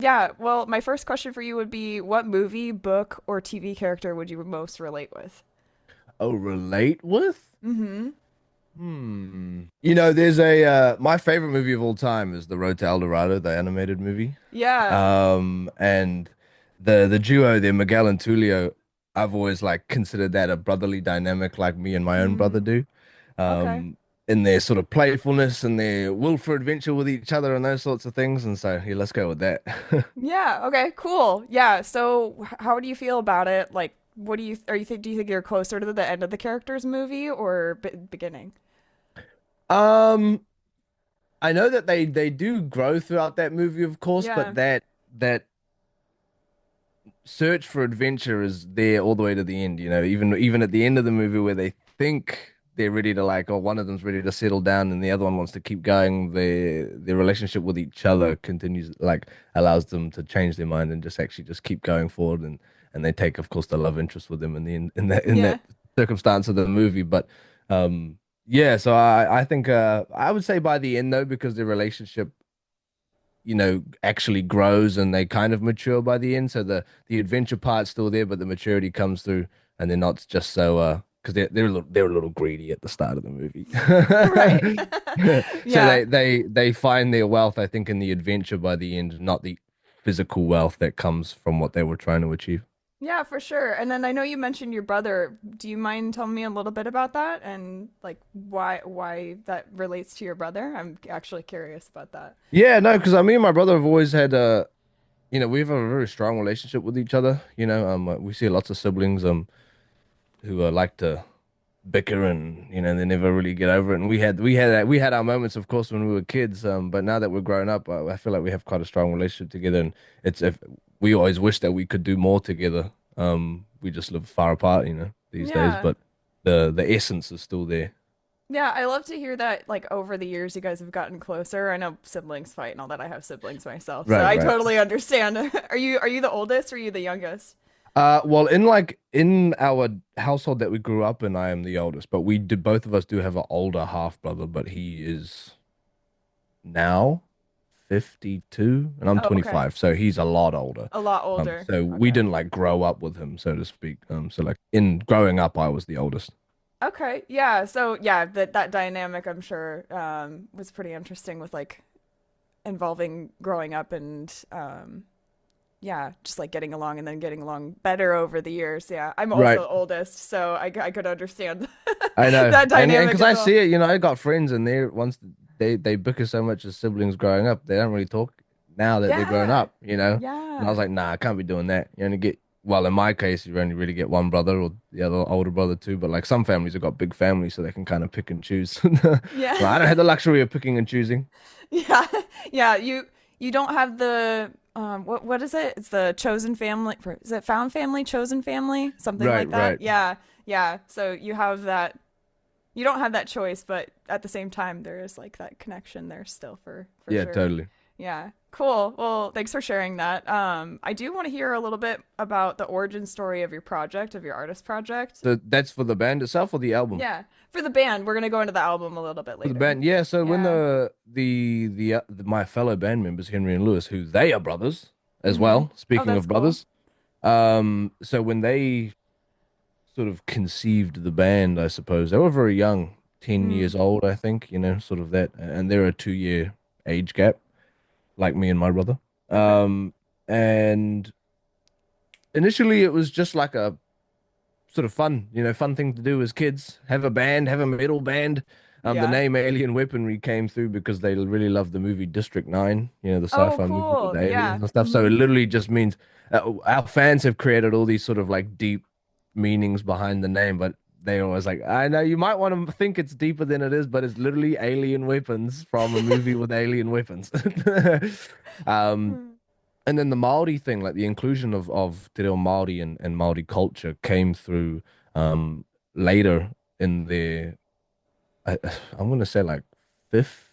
Yeah, well, my first question for you would be what movie, book, or TV character would you most relate with? Oh, relate with? Mm-hmm. There's a my favorite movie of all time is The Road to El Dorado, the animated movie. Yeah. And the duo there, Miguel and Tulio, I've always like considered that a brotherly dynamic like me and my own brother Mm, do. okay. In their sort of playfulness and their will for adventure with each other and those sorts of things. And so yeah, let's go with that. Yeah, okay, cool. Yeah, so how do you feel about it? Like, what do you are you think do you think you're closer to the end of the character's movie or beginning? Um, I know that they do grow throughout that movie, of course, Yeah. but that search for adventure is there all the way to the end, even at the end of the movie where they think they're ready to like, or one of them's ready to settle down and the other one wants to keep going, their relationship with each other continues, like allows them to change their mind and just keep going forward, and they take, of course, the love interest with them in the in that Yeah. circumstance of the movie. But yeah, so I think I would say by the end though, because their relationship actually grows and they kind of mature by the end. So the adventure part's still there, but the maturity comes through, and they're not just so because they're a little greedy at the start of the movie. Right. So Yeah. they find their wealth, I think, in the adventure by the end, not the physical wealth that comes from what they were trying to achieve. Yeah, for sure. And then I know you mentioned your brother. Do you mind telling me a little bit about that and like why that relates to your brother? I'm actually curious about that. Yeah, no, because I mean, my brother have always had we have a very strong relationship with each other. We see lots of siblings who like to bicker, and they never really get over it. And we had our moments, of course, when we were kids. But now that we're grown up, I feel like we have quite a strong relationship together. And it's if we always wish that we could do more together. We just live far apart, these days. Yeah. But the essence is still there. Yeah, I love to hear that like over the years you guys have gotten closer. I know siblings fight and all that. I have siblings myself, so Right, I right. totally understand. Are you the oldest or are you the youngest? Well, in our household that we grew up in, I am the oldest, but both of us do have an older half brother, but he is now 52 and I'm Oh, okay. 25, so he's a lot older. A lot older. So we Okay. didn't like grow up with him, so to speak. So like in growing up, I was the oldest. Okay. Yeah. So yeah, that dynamic I'm sure was pretty interesting with like involving growing up and yeah, just like getting along and then getting along better over the years. Yeah. I'm also Right. the oldest, so I could understand I know. that And dynamic because as I well. see it, I got friends and they're once they bicker so much as siblings growing up, they don't really talk now that they're grown Yeah. up. And I was Yeah. like, nah, I can't be doing that. You only get well, in my case, you only really get one brother or the other older brother too. But like some families have got big families, so they can kind of pick and choose. Yeah. Well, I don't have the luxury of picking and choosing. Yeah. Yeah, you don't have the what is it? It's the chosen family for is it found family, chosen family, something Right, like that? right. Yeah. Yeah. So you have that you don't have that choice, but at the same time there is like that connection there still for Yeah, sure. totally. Yeah. Cool. Well, thanks for sharing that. I do want to hear a little bit about the origin story of your project, of your artist project. So that's for the band itself or the album? Yeah. For the band, we're gonna go into the album a little bit For the later. band, yeah. So when Yeah. my fellow band members, Henry and Lewis, who they are brothers as Mm-hmm. well. Oh, Speaking that's of cool. brothers, so when they sort of conceived the band, I suppose they were very young, 10 years Mm. old, I think. Sort of that, and they're a 2-year age gap, like me and my brother. Okay. And initially it was just like a sort of fun thing to do as kids. Have a band, have a metal band. The Yeah. name Alien Weaponry came through because they really loved the movie District 9, the Oh, sci-fi movie with cool. the aliens Yeah. and stuff. So Mm-hmm. it literally just means our fans have created all these sort of like deep meanings behind the name, but they always like, I know you might want to think it's deeper than it is, but it's literally alien weapons from a movie with alien weapons. Um, Mm. and then the Maori thing, like the inclusion of Te Reo Maori and Maori culture came through later in their, I, I'm gonna say like fifth,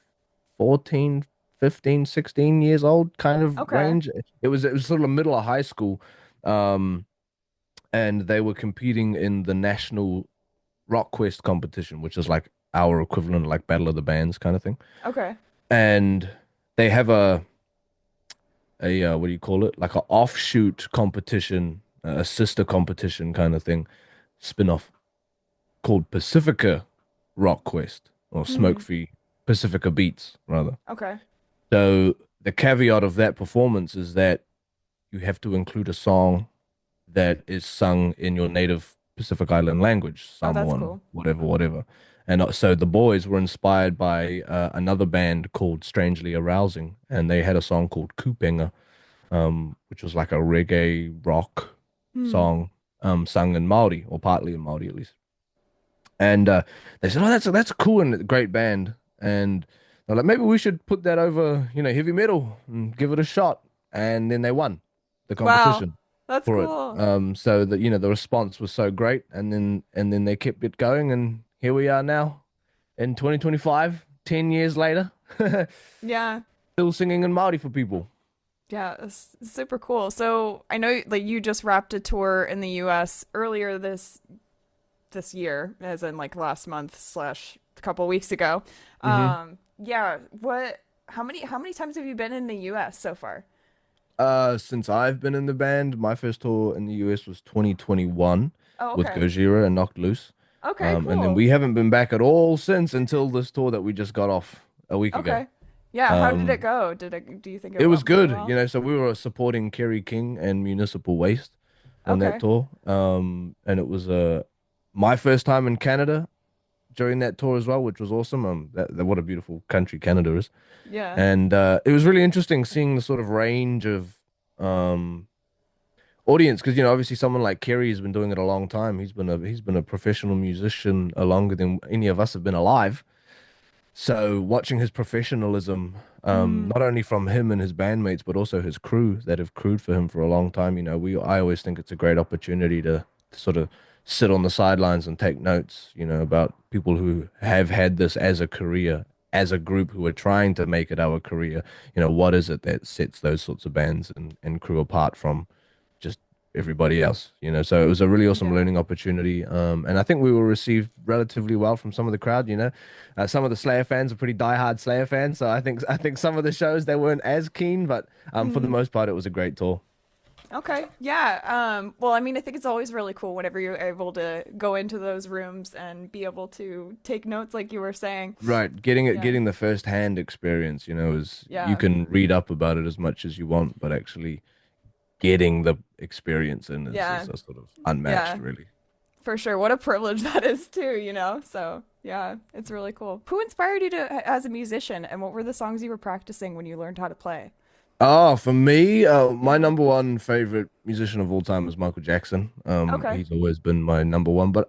14, 15, 16 years old kind of Okay. range. It was sort of middle of high school. Um, and they were competing in the national Rock Quest competition, which is like our equivalent, like Battle of the Bands kind of thing. Okay. And they have a what do you call it? Like a offshoot competition, a sister competition kind of thing, spin-off called Pacifica Rock Quest or Smoke Hmm. Free Pacifica Beats rather. Okay. So the caveat of that performance is that you have to include a song that is sung in your native Pacific Island language, Oh, that's Samoan, cool. whatever, whatever. And so the boys were inspired by another band called Strangely Arousing, and they had a song called Kupenga, which was like a reggae rock Hmm. song, sung in Māori, or partly in Māori at least. And they said, "Oh, that's a cool and a great band." And they're like, "Maybe we should put that over, heavy metal and give it a shot." And then they won the Wow. competition That's for it. cool. So that the response was so great, and then they kept it going, and here we are now in 2025, 10 years later, Yeah. still singing in Māori for people. Yeah, it's super cool. So I know like you just wrapped a tour in the US earlier this year, as in like last month slash a couple weeks ago. Hmm. Yeah, what how many times have you been in the US so far? Since I've been in the band, my first tour in the US was 2021 Oh, with okay. Gojira and Knocked Loose. Okay, And then cool. we haven't been back at all since until this tour that we just got off a week ago. Okay. Yeah, how did it Um, go? Do you think it it was went pretty good, well? so we were supporting Kerry King and Municipal Waste on that Okay. tour. And it was my first time in Canada during that tour as well, which was awesome. What a beautiful country Canada is. Yeah. And it was really interesting seeing the sort of range of um audience because obviously someone like Kerry has been doing it a long time. He's been a professional musician longer than any of us have been alive. So watching his professionalism, Mm. not only from him and his bandmates, but also his crew that have crewed for him for a long time, I always think it's a great opportunity to sort of sit on the sidelines and take notes, about people who have had this as a career, as a group who are trying to make it our career. What is it that sets those sorts of bands and crew apart from just everybody else, so it was a really awesome Yeah. learning opportunity. And I think we were received relatively well from some of the crowd. Some of the Slayer fans are pretty diehard Slayer fans, so I think some of the shows they weren't as keen, but for the Mm. most part, it was a great tour. Okay. Yeah. Well, I mean, I think it's always really cool whenever you're able to go into those rooms and be able to take notes like you were saying. Right, getting it, Yeah. getting the first-hand experience, is you Yeah. can read up about it as much as you want, but actually getting the experience in is Yeah. a sort of unmatched, Yeah. really. For sure. What a privilege that is too. So, yeah, it's really cool. Who inspired you to as a musician and what were the songs you were practicing when you learned how to play? Oh, for me, my Yeah. number one favorite musician of all time is Michael Jackson. Okay. He's always been my number one. But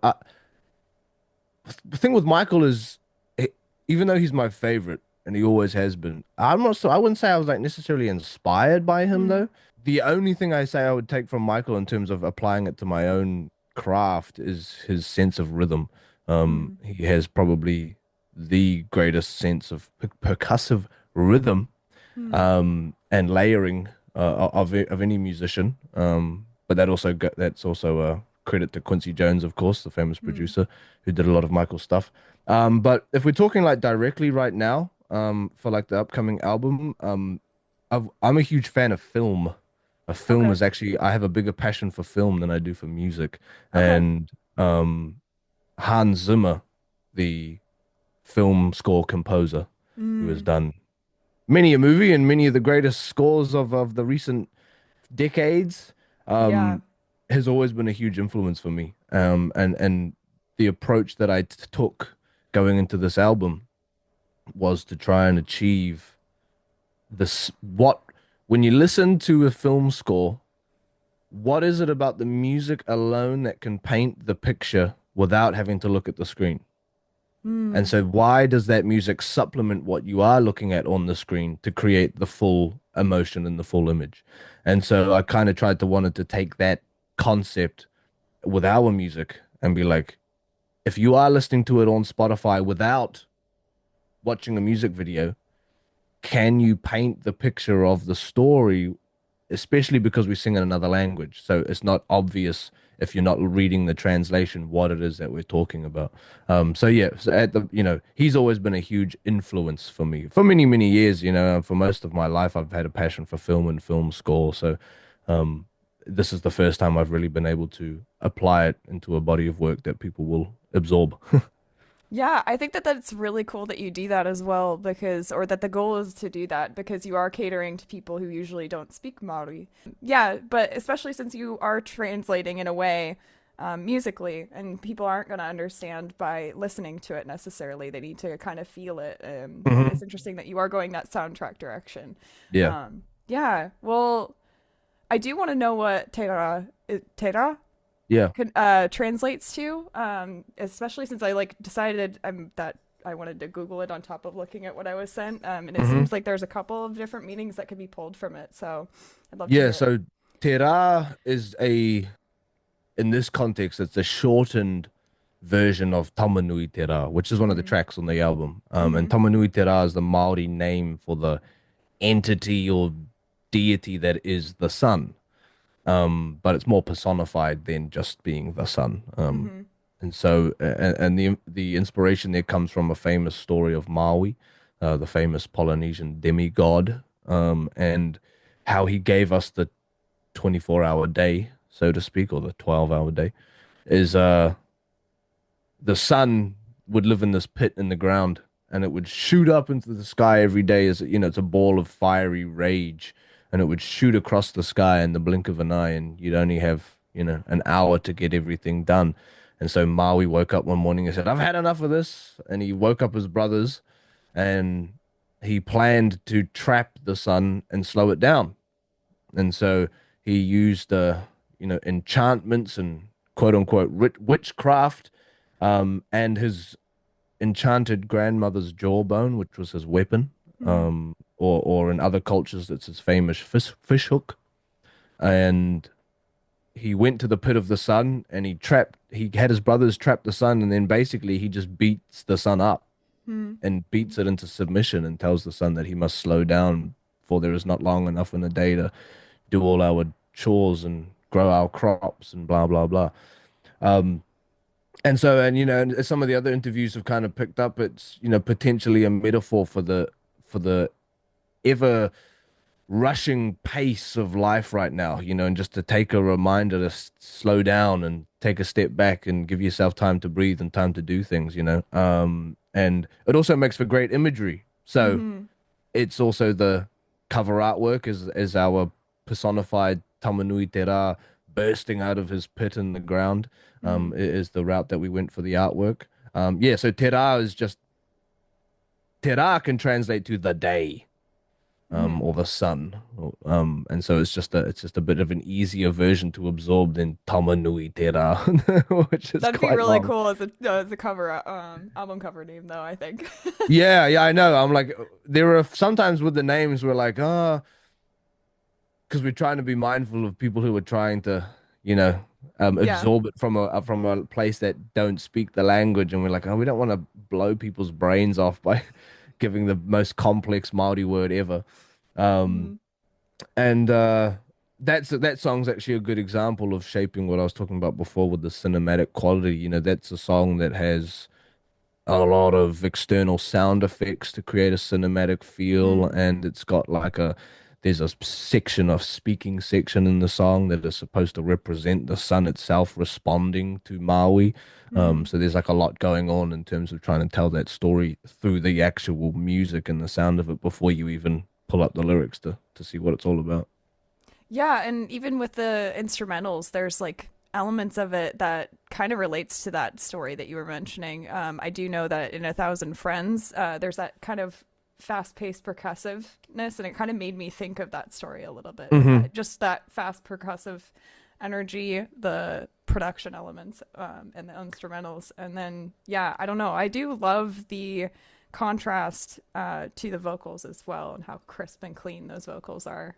the thing with Michael is, he, even though he's my favorite and he always has been, I'm not so. I wouldn't say I was like necessarily inspired by him Hmm. though. The only thing I say I would take from Michael in terms of applying it to my own craft is his sense of rhythm. Hmm. He has probably the greatest sense of percussive rhythm Hmm. and layering of any musician. But that's also a credit to Quincy Jones, of course, the famous Hmm. producer who did a lot of Michael's stuff. But if we're talking like directly right now, for like the upcoming album, I'm a huge fan of film. A film Okay. is actually I have a bigger passion for film than I do for music, Okay. and Hans Zimmer, the film score composer, who has Mm. done many a movie and many of the greatest scores of the recent decades, Yeah. um, has always been a huge influence for me. And the approach that I took going into this album was to try and achieve this. When you listen to a film score, what is it about the music alone that can paint the picture without having to look at the screen? And Mm. so, why does that music supplement what you are looking at on the screen to create the full emotion and the full image? And so, I kind of tried to wanted to take that concept with our music and be like, if you are listening to it on Spotify without watching a music video, can you paint the picture of the story especially because we sing in another language. So it's not obvious if you're not reading the translation what it is that we're talking about. So yeah, so at the he's always been a huge influence for me for many many years. For most of my life, I've had a passion for film and film score. So um, this is the first time I've really been able to apply it into a body of work that people will absorb. Yeah, I think that that's really cool that you do that as well because, or that the goal is to do that because you are catering to people who usually don't speak Māori. Yeah, but especially since you are translating in a way musically and people aren't going to understand by listening to it necessarily. They need to kind of feel it. And it's Hmm. interesting that you are going that soundtrack direction. Yeah, Yeah, well, I do want to know what Tera yeah. translates to, especially since I like decided that I wanted to Google it on top of looking at what I was sent. And it Hmm. seems like there's a couple of different meanings that could be pulled from it. So I'd love to Yeah, hear it. so te rā is in this context, it's a shortened version of Tamanui Te Rā, which is one of the Mm-hmm. tracks on the album. And Mm-hmm. Tamanui Te Rā is the Māori name for the entity or deity that is the sun. But it's more personified than just being the sun. Mm-hmm. And so, and the inspiration there comes from a famous story of Maui, the famous Polynesian demigod, and how he gave us the 24-hour day, so to speak, or the 12-hour day, is the sun would live in this pit in the ground and it would shoot up into the sky every day as it's a ball of fiery rage and it would shoot across the sky in the blink of an eye and you'd only have an hour to get everything done. And so Maui woke up one morning and said, I've had enough of this. And he woke up his brothers and he planned to trap the sun and slow it down. And so he used enchantments and quote unquote witchcraft, and his enchanted grandmother's jawbone, which was his weapon, Mm-hmm. or in other cultures it's his famous fish hook. And he went to the pit of the sun and he had his brothers trap the sun, and then basically he just beats the sun up and beats it into submission and tells the sun that he must slow down, for there is not long enough in the day to do all our chores and grow our crops and blah blah blah. Um, and so, and some of the other interviews have kind of picked up, it's potentially a metaphor for the ever rushing pace of life right now, and just to take a reminder to slow down and take a step back and give yourself time to breathe and time to do things. And it also makes for great imagery. So Mm-hmm. it's also the cover artwork is our personified Tamanui Te Rā bursting out of his pit in the ground. Mm-hmm. Is the route that we went for the artwork. Yeah, so Te Rā is just Te Rā can translate to the day, Mm-hmm. or the sun. And so it's just a bit of an easier version to absorb than Tamanui Te Rā, which is That'd be quite really long. cool as a cover album cover name though, I think. Yeah, yeah, I know. I'm like, there are sometimes with the names we're like, because we're trying to be mindful of people who are trying to, you know, Yeah. absorb it from a place that don't speak the language, and we're like, oh, we don't want to blow people's brains off by giving the most complex Māori word ever. Um, Mm-hmm. and that song's actually a good example of shaping what I was talking about before with the cinematic quality. That's a song that has a lot of external sound effects to create a cinematic feel, Mm-hmm. and it's got like there's a section of speaking section in the song that is supposed to represent the sun itself responding to Maui. Mm-hmm. So there's like a lot going on in terms of trying to tell that story through the actual music and the sound of it before you even pull up the lyrics to see what it's all about. Yeah, and even with the instrumentals, there's like elements of it that kind of relates to that story that you were mentioning. I do know that in A Thousand Friends, there's that kind of fast-paced percussiveness, and it kind of made me think of that story a little bit. Hmm. Just that fast percussive energy, the production elements, and the instrumentals, and then yeah, I don't know. I do love the contrast to the vocals as well and how crisp and clean those vocals are.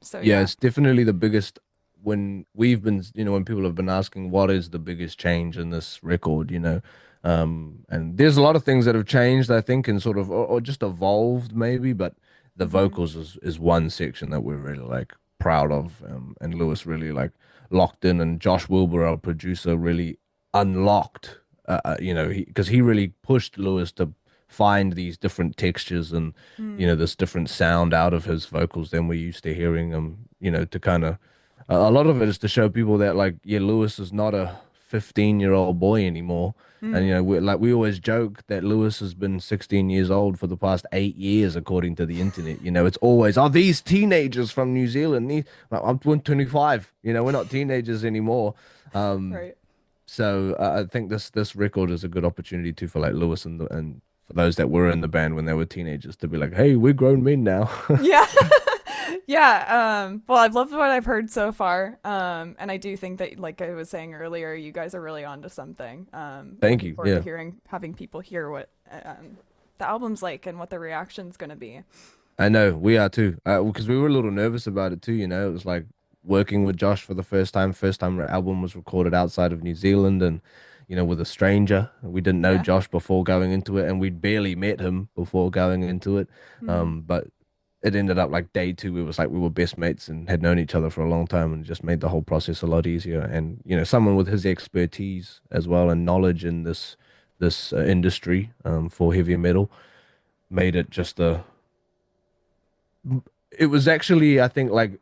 So Yeah, yeah. it's definitely the biggest when we've been, when people have been asking what is the biggest change in this record, and there's a lot of things that have changed, I think, and sort of or just evolved maybe, but the Hmm. vocals is one section that we're really like. proud of. And Lewis really like locked in, and Josh Wilbur, our producer, really unlocked. Because he really pushed Lewis to find these different textures and Mm. this different sound out of his vocals than we're used to hearing him. To kind of a lot of it is to show people that like yeah, Lewis is not a 15-year-old boy anymore. And Mm. we always joke that Lewis has been 16 years old for the past 8 years, according to the internet. It's always, oh, these teenagers from New Zealand. Like, I'm 25. We're not teenagers anymore. Um, Right. so I think this record is a good opportunity too for like Lewis and for those that were in the band when they were teenagers to be like, hey, we're grown men now. Yeah. Yeah. Well, I've loved what I've heard so far. And I do think that, like I was saying earlier, you guys are really onto something. Thank Looking you. forward to Yeah. having people hear what the album's like and what the reaction's gonna be. I know we are too, because we were a little nervous about it too. It was like working with Josh for the first time. First time our album was recorded outside of New Zealand, and with a stranger. We didn't know Yeah. Josh before going into it, and we'd barely met him before going into it. Mm. But it ended up like day two. It was like we were best mates and had known each other for a long time, and just made the whole process a lot easier. And someone with his expertise as well and knowledge in this industry for heavy metal made it just a it was actually, I think, like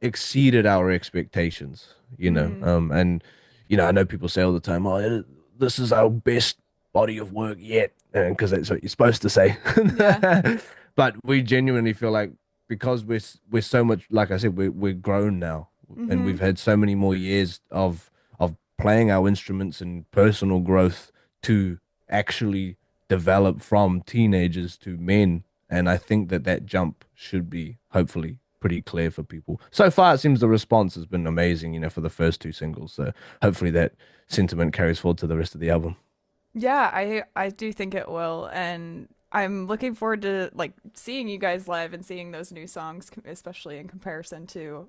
exceeded our expectations, Mm. and I know people say all the time, "Oh, this is our best body of work yet," because that's what you're supposed to say. Yeah. But we genuinely feel like because we're so much, like I said, we're grown now, and Mm-hmm. we've had so many more years of playing our instruments and personal growth to actually develop from teenagers to men. And I think that jump should be hopefully pretty clear for people. So far, it seems the response has been amazing, for the first two singles. So hopefully that sentiment carries forward to the rest of the album. Yeah, I do think it will, and I'm looking forward to like seeing you guys live and seeing those new songs, especially in comparison to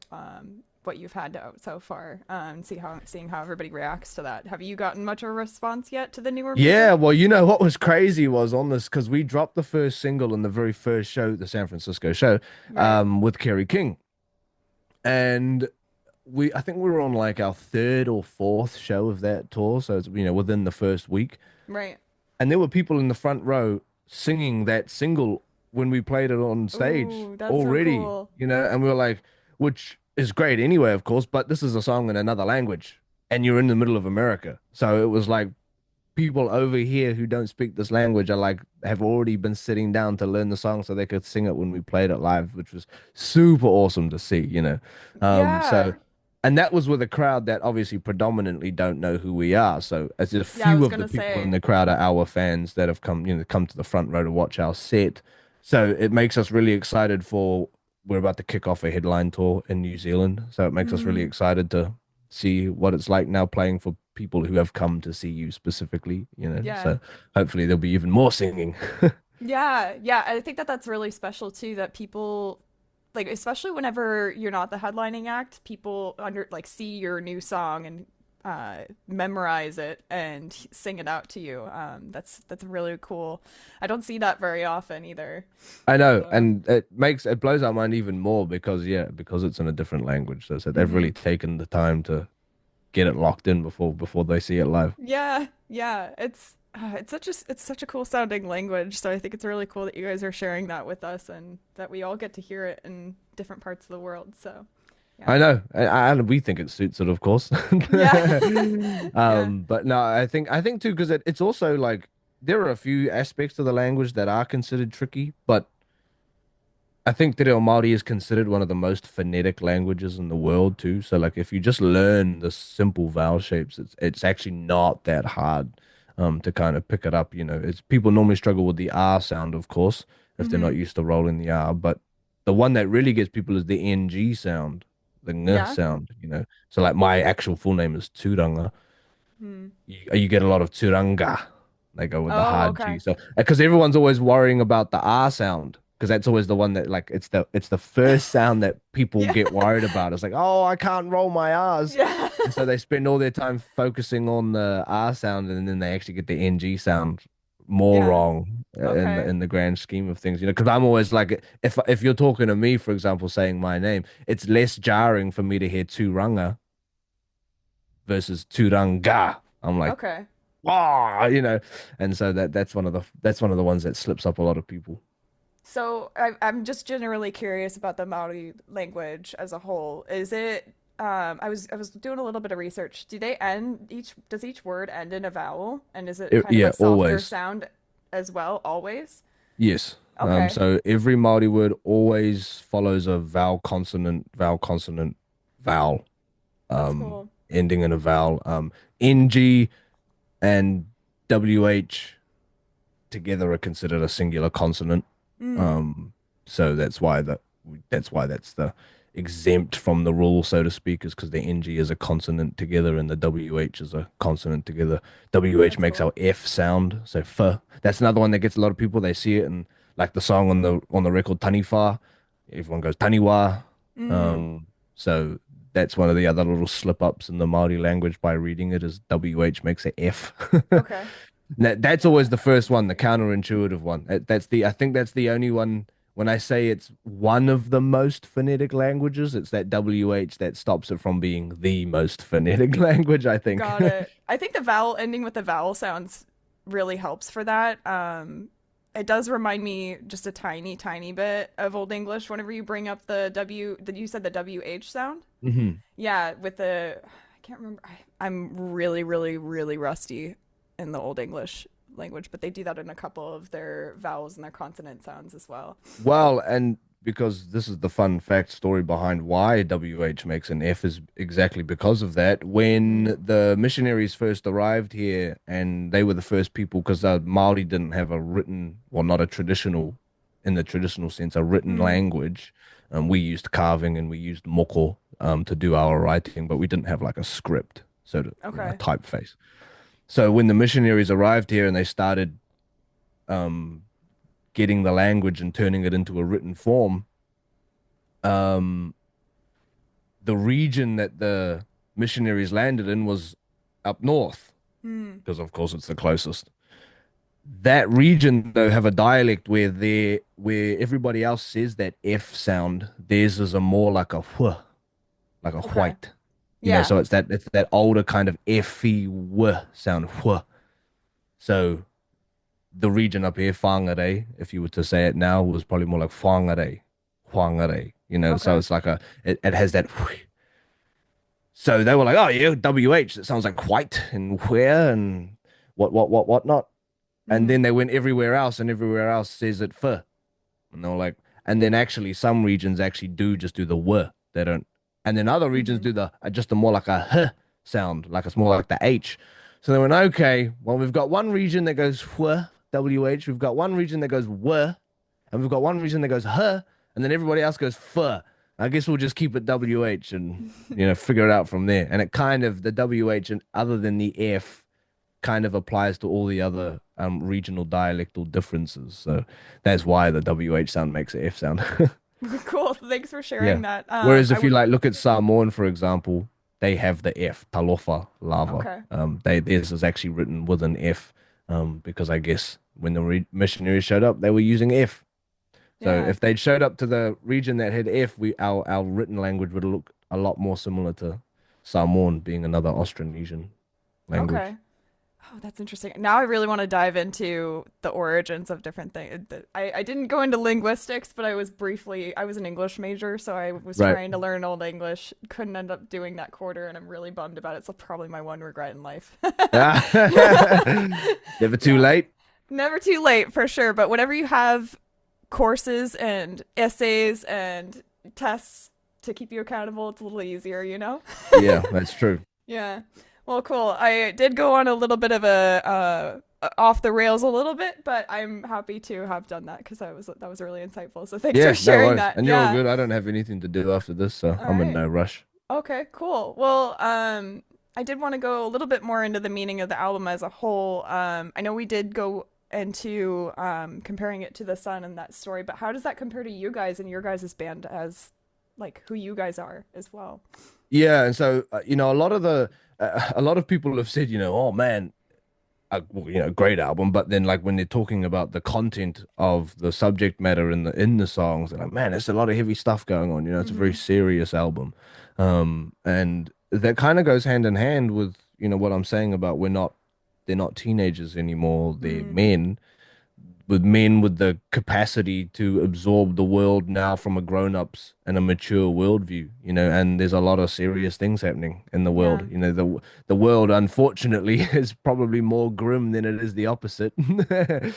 what you've had out so far. Seeing how everybody reacts to that. Have you gotten much of a response yet to the newer Yeah, music? well, what was crazy was on this because we dropped the first single in the very first show, the San Francisco show, Right. with Kerry King, and I think we were on like our third or fourth show of that tour, so it's within the first week, Right. and there were people in the front row singing that single when we played it on stage Ooh, that's so already, cool. and we were like, which is great anyway, of course, but this is a song in another language, and you're in the middle of America, so it was like people over here who don't speak this language are like have already been sitting down to learn the song so they could sing it when we played it live, which was super awesome to see. So Yeah. and that was with a crowd that obviously predominantly don't know who we are. So as a Yeah, I few was of the gonna people in say. the crowd are our fans that have come to the front row to watch our set. So it makes us really excited for we're about to kick off a headline tour in New Zealand. So it makes us really Mm, excited to see what it's like now playing for people who have come to see you specifically. yeah. So hopefully there'll be even more singing. Yeah, yeah. I think that that's really special too, that people like, especially whenever you're not the headlining act, people see your new song and memorize it and sing it out to you. That's really cool. I don't see that very often either. I know, So, and it blows our mind even more because it's in a different language. So they've hmm. really taken the time to get it locked in before they see it live. Yeah, yeah. It's such a cool sounding language. So I think it's really cool that you guys are sharing that with us and that we all get to hear it in different parts of the world. So, yeah. I know, and we think it suits it, of course. Yeah. Yeah. But no, I think too because it's also like there are a few aspects to the language that are considered tricky, but I think Te Reo Māori is considered one of the most phonetic languages in the world too. So like if you just learn the simple vowel shapes, it's actually not that hard to kind of pick it up. It's people normally struggle with the R sound, of course, if they're not Hmm. used to rolling the R, but the one that really gets people is the NG sound, the ng Yeah. sound. So like my actual full name is Tūranga. Hmm. You get a lot of Tūranga. They go with the Oh, hard okay. G. So because everyone's always worrying about the R sound, because that's always the one that like it's the first sound that people Yeah. get worried about. It's like, oh, I can't roll my R's. Yeah. And so they spend all their time focusing on the R sound and then they actually get the NG sound more Yeah. wrong. Okay. in the grand scheme of things, because I'm always like, if you're talking to me, for example, saying my name, it's less jarring for me to hear Tūranga versus Tūranga. I'm like, Okay. and so that's one of the ones that slips up a lot of people. So I'm just generally curious about the Maori language as a whole. Is it? I was doing a little bit of research. Do they end each? Does each word end in a vowel? And is it kind of Yeah, a softer always. sound as well? Always. Yes. Okay, So every Māori word always follows a vowel consonant, vowel consonant, vowel, that's cool. ending in a vowel. NG and WH together are considered a singular consonant. Mm, Um, so that's the exempt from the rule, so to speak, is because the NG is a consonant together and the WH is a consonant together. WH that's makes cool. our F sound, so f. That's another one that gets a lot of people. They see it and like the song on the record Taniwha, everyone goes Taniwha. Mm, So that's one of the other little slip ups in the Māori language by reading it is WH makes a F. okay. That's always the first one, the counterintuitive one. I think that's the only one when I say it's one of the most phonetic languages, it's that WH that stops it from being the most phonetic language, I think. Got it. I think the vowel ending with the vowel sounds really helps for that. It does remind me just a tiny, tiny bit of Old English whenever you bring up the W, that you said the WH sound. hmm Yeah, with the, I can't remember. I'm really, really, really rusty in the Old English language, but they do that in a couple of their vowels and their consonant sounds as well. Well, and because this is the fun fact story behind why WH makes an F is exactly because of that. When Mm. the missionaries first arrived here, and they were the first people, because Maori didn't have a written, well, not a traditional, in the traditional sense, a written Mm. language. We used carving and we used moko to do our writing, but we didn't have like a script, a Okay. typeface. So when the missionaries arrived here and they started um, getting the language and turning it into a written form, um, the region that the missionaries landed in was up north, Mm. because of course it's the closest. That region though have a dialect where everybody else says that F sound, theirs is a more like a wh, like a Okay. white. Yeah. So it's that older kind of F-y w sound wh. So the region up here, whangare, if you were to say it now, was probably more like whangare, whangare, so Okay. it's like it has that. So they were like, oh, yeah, WH, it sounds like white and where and what not. And Mm. then they went everywhere else and everywhere else says it for. And they were like, and then actually some regions actually just do the w. They don't. And then other regions Mm-hmm. do the just a more like a h sound, like it's more like the H. So they went, okay, well, we've got one region that goes WH, we've got one region that goes w, and we've got one region that goes h, and then everybody else goes f. I guess we'll just keep it WH and figure it out from there. And it kind of the WH and other than the F kind of applies to all the other regional dialectal differences. So that's why the WH sound makes an F sound. Cool. Thanks for sharing Yeah. that. Whereas I if you would. like look at Samoan, for example, they have the F, talofa, lava. Okay. Theirs is actually written with an F, because I guess when the re missionaries showed up, they were using F. So Yeah. if they'd showed up to the region that had F, our written language would look a lot more similar to Samoan being another Austronesian language. Okay. Oh, that's interesting. Now I really want to dive into the origins of different things. I didn't go into linguistics, but I was an English major, so I was Right. trying to learn Old English. Couldn't end up doing that quarter, and I'm really bummed about it. It's probably my one regret in life. Never too Yeah. late. Never too late for sure, but whenever you have courses and essays and tests to keep you accountable, it's a little easier, you know? Yeah, that's true. Yeah. Well, cool. I did go on a little bit of a off the rails a little bit, but I'm happy to have done that because that was really insightful. So thanks for Yeah, no sharing worries. that. And you're all Yeah. good. I don't have anything to do after this, so All I'm in right. no rush. Okay, cool. Well, I did want to go a little bit more into the meaning of the album as a whole. I know we did go into comparing it to the sun and that story, but how does that compare to you guys and your guys' band as like who you guys are as well? Yeah, and so a lot of people have said, oh man, great album. But then like when they're talking about the content of the subject matter in the songs, they're like, man, there's a lot of heavy stuff going on. It's a very Mm-hmm. serious album. And that kind of goes hand in hand with, what I'm saying about they're not teenagers anymore. They're Mm. men with the capacity to absorb the world now from a grown-ups and a mature worldview, and there's a lot of serious things happening in the Yeah. world. The world, unfortunately, is probably more grim than it is the opposite.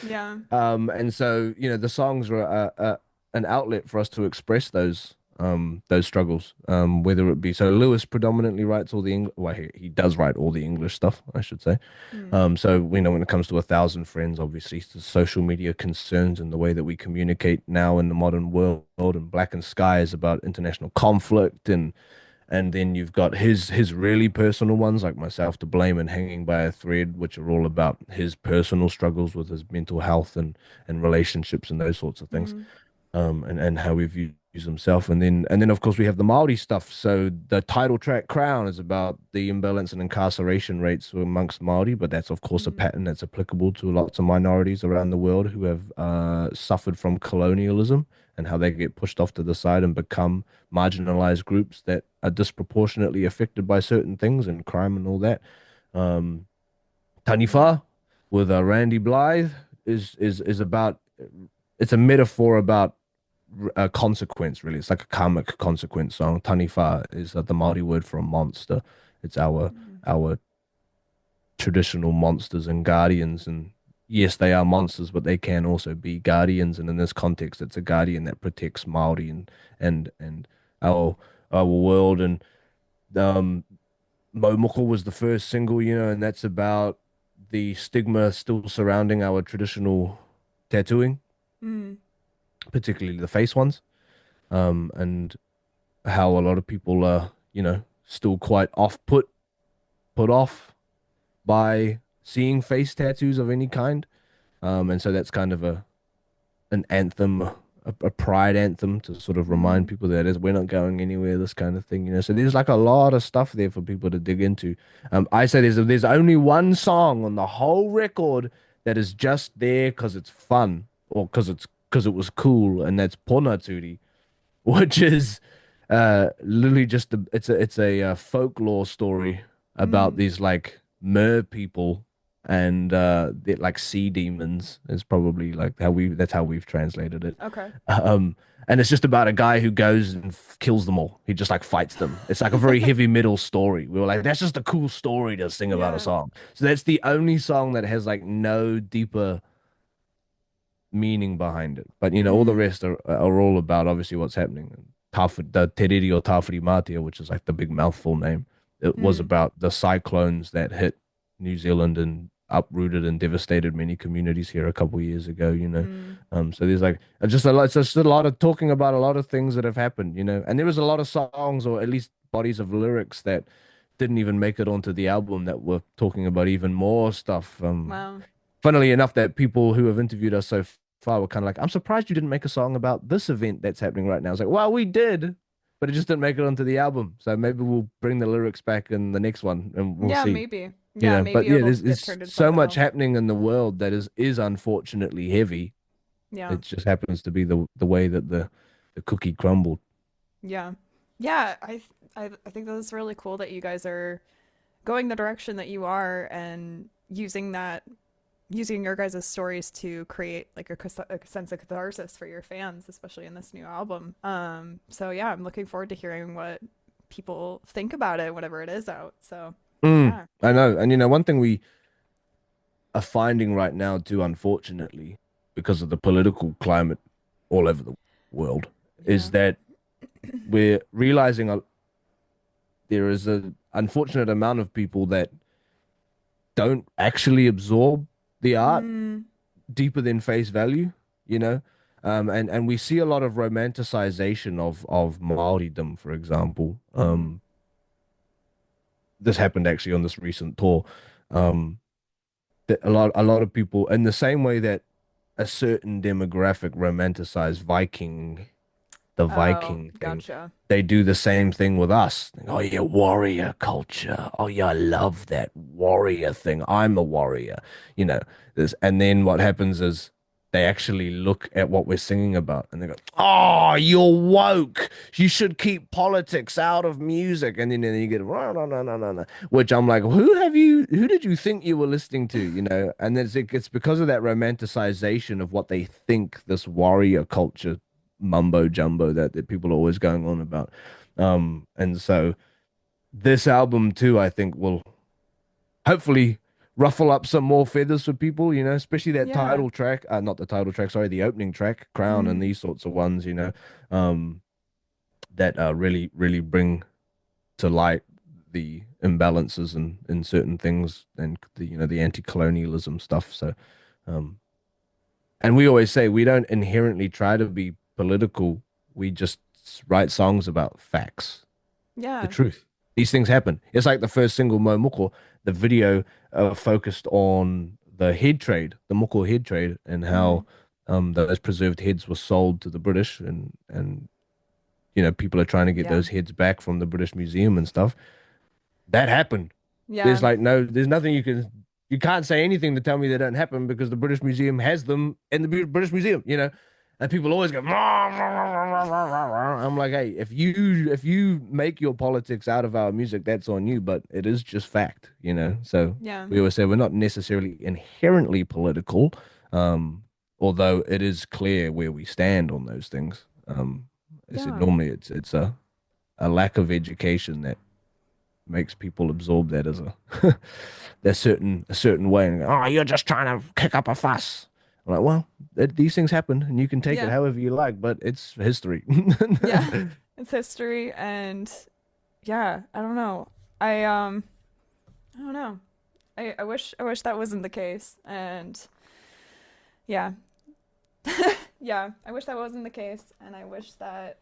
Yeah. And so, the songs are an outlet for us to express those struggles. Whether it be so Lewis predominantly writes all the English, well, he does write all the English stuff, I should say. Mm. So when it comes to 1,000 Friends, obviously the social media concerns and the way that we communicate now in the modern world, and Black and Sky is about international conflict, and then you've got his really personal ones like Myself to Blame and Hanging by a Thread, which are all about his personal struggles with his mental health and relationships and those sorts of things, Mm. and how he views himself. And then of course we have the Māori stuff. So the title track Crown is about the imbalance and incarceration rates amongst Māori, but that's of course a Mm. pattern that's applicable to lots of minorities around the world who have suffered from colonialism, and how they get pushed off to the side and become marginalized groups that are disproportionately affected by certain things and crime and all that. Um, Mm. Taniwha with Randy Blythe is about, it's a metaphor about a consequence, really. It's like a karmic consequence song. Taniwha is the Māori word for a monster. It's Mm. our traditional monsters and guardians. And yes, they are monsters, but they can also be guardians. And in this context, it's a guardian that protects Māori and our our world. And um, Momoko was the first single, and that's about the stigma still surrounding our traditional tattooing, Mm. particularly the face ones. And how a lot of people are, still quite put off by seeing face tattoos of any kind. And so that's kind of an anthem, a pride anthem to sort of remind Mm. people that is we're not going anywhere, this kind of thing. So there's like a lot of stuff there for people to dig into. I say there's only one song on the whole record that is just there because it's fun or because it was cool, and that's Ponaturi, which is literally just it's a folklore story about Mm. these like mer people, and they're like sea demons is probably like that's how we've translated it. Okay. Um and it's just about a guy who goes and kills them all. He just like fights them. It's like a very heavy metal story. We were like, that's just a cool story to sing about a Yeah. song. So that's the only song that has like no deeper meaning behind it. But all the Mm. rest are all about obviously what's happening. The Te Riri o Tāwhiri Mātea, which is like the big mouthful name. It was Mm. about the cyclones that hit New Zealand and uprooted and devastated many communities here a couple of years ago. Mm. So there's like it's just a lot of talking about a lot of things that have happened. And there was a lot of songs, or at least bodies of lyrics, that didn't even make it onto the album that were talking about even more stuff. Wow. Funnily enough, that people who have interviewed us so far were kind of like, I'm surprised you didn't make a song about this event that's happening right now. It's like, well, we did, but it just didn't make it onto the album. So maybe we'll bring the lyrics back in the next one and we'll Yeah, see. maybe. Yeah, But maybe yeah, it'll get there's turned into so something much else. happening in the world that is unfortunately heavy. Yeah. It just happens to be the way that the cookie crumbled. Yeah. Yeah, I think that's really cool that you guys are going the direction that you are and using your guys' stories to create like a sense of catharsis for your fans, especially in this new album. So yeah, I'm looking forward to hearing what people think about it, whatever it is out. So yeah. I know. And one thing we are finding right now too, unfortunately, because of the political climate all over the world, Yeah. is that we're realizing there is a unfortunate amount of people that don't actually absorb the art Mm. deeper than face value, you know. And we see a lot of romanticization of Māoridom, for example. Mm. This happened actually on this recent tour. Um, that a lot of people, in the same way that a certain demographic romanticize the Oh, Viking thing, gotcha. they do the same thing with us. Oh yeah, warrior culture. Oh yeah, I love that warrior thing. I'm a warrior, you know. And then what happens is they actually look at what we're singing about and they go, "Oh, you're woke. You should keep politics out of music." And then you get, "No, no, no, no, no, no," which I'm like, who did you think you were listening to, you know? And it's because of that romanticization of what they think this warrior culture mumbo jumbo that people are always going on about. And so this album too, I think will hopefully ruffle up some more feathers for people, you know, especially that Yeah. title track, not the title track, sorry, the opening track, Crown, and Mm-hmm. these sorts of ones, you know, um, that really bring to light the imbalances in certain things and the, you know, the anti-colonialism stuff. So, um, and we always say we don't inherently try to be political. We just write songs about facts, the Yeah. truth. These things happen. It's like the first single, Mo Moko, the video focused on the head trade, the Moko head trade, and Mm-hmm. how those preserved heads were sold to the British, and you know people are trying to get Yeah. those heads back from the British Museum and stuff. That happened. Yeah. There's nothing you can't say anything to tell me they don't happen because the British Museum has them in the British Museum, you know. And people always go, "Rah, rah, rah, rah, rah, rah, rah." I'm like, hey, if you make your politics out of our music, that's on you, but it is just fact, you know. So Yeah. we always say we're not necessarily inherently political, um, although it is clear where we stand on those things. I said Yeah. normally it's a lack of education that makes people absorb that as a certain way and go, oh, you're just trying to kick up a fuss. I'm like, well, these things happen and you can take it Yeah. however you like, but it's history. Yeah. It's history and yeah, I don't know. I don't know. I wish that wasn't the case. And yeah. Yeah, I wish that wasn't the case and I wish that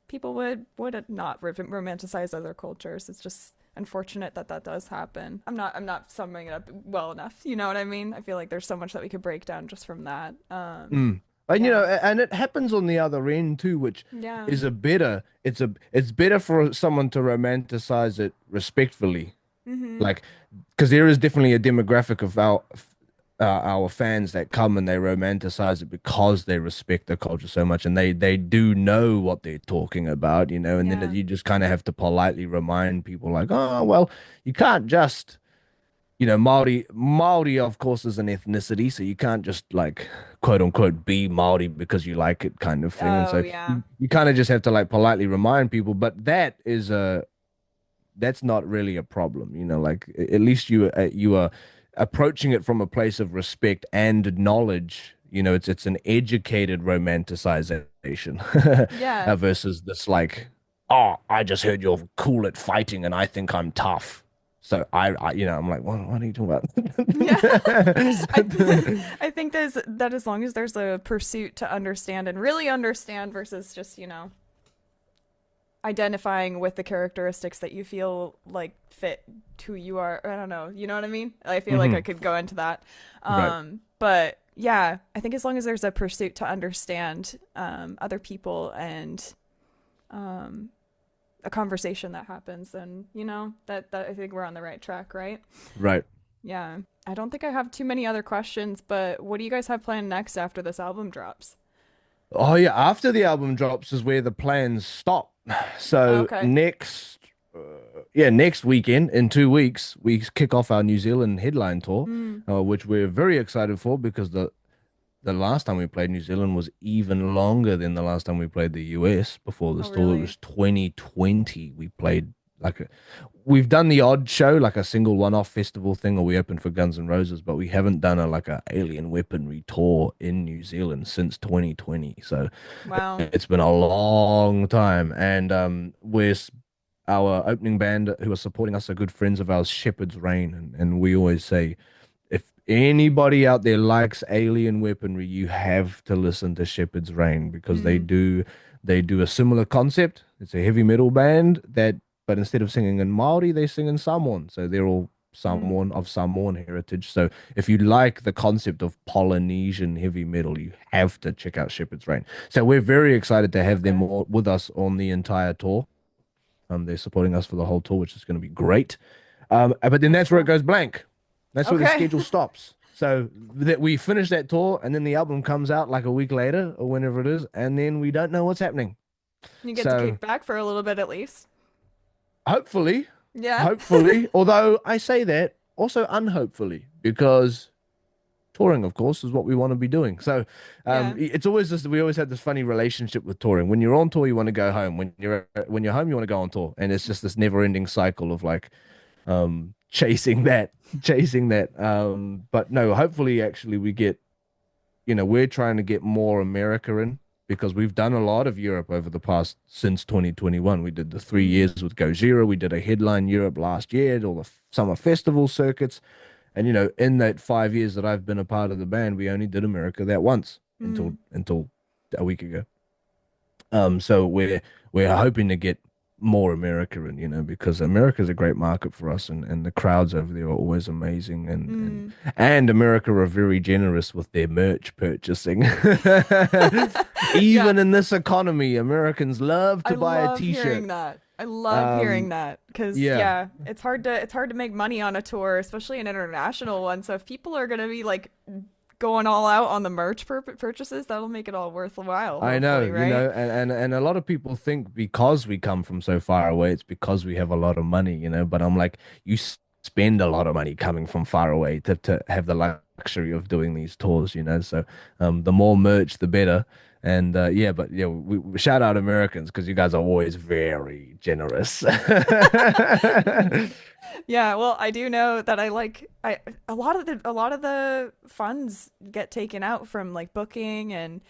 people would not romanticize other cultures. It's just unfortunate that that does happen. I'm not summing it up well enough. You know what I mean? I feel like there's so much that we could break down just from that. Mm. And you Yeah. know, and it happens on the other end too, which Yeah. is a better. It's better for someone to romanticize it respectfully, Mhm. like because there is definitely a demographic of our fans that come and they romanticize it because they respect the culture so much and they do know what they're talking about, you know, and then Yeah. you just kind of have to politely remind people like, oh, well, you can't just, you know, Māori of course is an ethnicity, so you can't just like quote unquote be Māori because you like it kind of thing. And Oh, so yeah. you kind of just have to like politely remind people, but that's not really a problem, you know, like at least you are approaching it from a place of respect and knowledge. You know, it's an educated romanticization Yeah. versus this like, oh, I just heard you're cool at fighting and I think I'm tough. So you know, I'm like, what are you talking Yeah. about? I think there's that as long as there's a pursuit to understand and really understand versus just, identifying with the characteristics that you feel like fit who you are. I don't know. You know what I mean? I feel like I Hmm. could go into that. Right. But yeah, I think as long as there's a pursuit to understand other people and um, a conversation that happens, and that I think we're on the right track, right? Right. Yeah. I don't think I have too many other questions, but what do you guys have planned next after this album drops? Oh yeah, after the album drops is where the plans stop. So Okay. next weekend in 2 weeks we kick off our New Zealand headline tour, Mm. which we're very excited for because the last time we played New Zealand was even longer than the last time we played the US before Oh, this tour. It really? was 2020. We played like we've done the odd show, like a single one-off festival thing, or we opened for Guns N' Roses, but we haven't done a Alien Weaponry tour in New Zealand since 2020. So Wow. it's been a long time, and our opening band who are supporting us are good friends of ours, Shepherd's Reign, and we always say if anybody out there likes alien weaponry, you have to listen to Shepherd's Reign because Mm. they do a similar concept. It's a heavy metal band but instead of singing in Māori, they sing in Samoan. So they're all Mm. Samoan of Samoan heritage. So if you like the concept of Polynesian heavy metal, you have to check out Shepherd's Reign. So we're very excited to have them Okay. with us on the entire tour. They're supporting us for the whole tour, which is going to be great. But then That's that's where it cool. goes blank. That's where the Okay. schedule stops. So that we finish that tour, and then the album comes out like a week later or whenever it is, and then we don't know what's happening. You get to So kick back for a little bit at least. hopefully, Yeah. hopefully, although I say that also unhopefully, because touring, of course, is what we want to be doing. So Yeah. it's always this, we always had this funny relationship with touring. When you're on tour, you want to go home. When you're home, you want to go on tour. And it's just this never-ending cycle of like chasing that. But no, hopefully actually we get, we're trying to get more America in because we've done a lot of Europe over the past since 2021. We did the three Mm. years with Gojira. We did a headline Europe last year, all the summer festival circuits. And in that 5 years that I've been a part of the band, we only did America that once until Mm. until a week ago. So we're hoping to get more America in, because America's a great market for us, and the crowds over there are always amazing, and and Mm. and America are very generous with their merch purchasing. Yeah. Even in this economy, Americans love I to buy a love hearing t-shirt. that. I love hearing Um, that because yeah. yeah, it's hard to make money on a tour, especially an international one. So if people are gonna be like going all out on the merch purchases, that'll make it all worthwhile, I know, hopefully, right? and a lot of people think because we come from so far away, it's because we have a lot of money, but I'm like, you spend a lot of money coming from far away to have the luxury of doing these tours, so the more merch, the better. And yeah, but yeah, we shout out Americans because you guys are always very generous. Yeah, well, I do know that I a lot of the funds get taken out from like booking and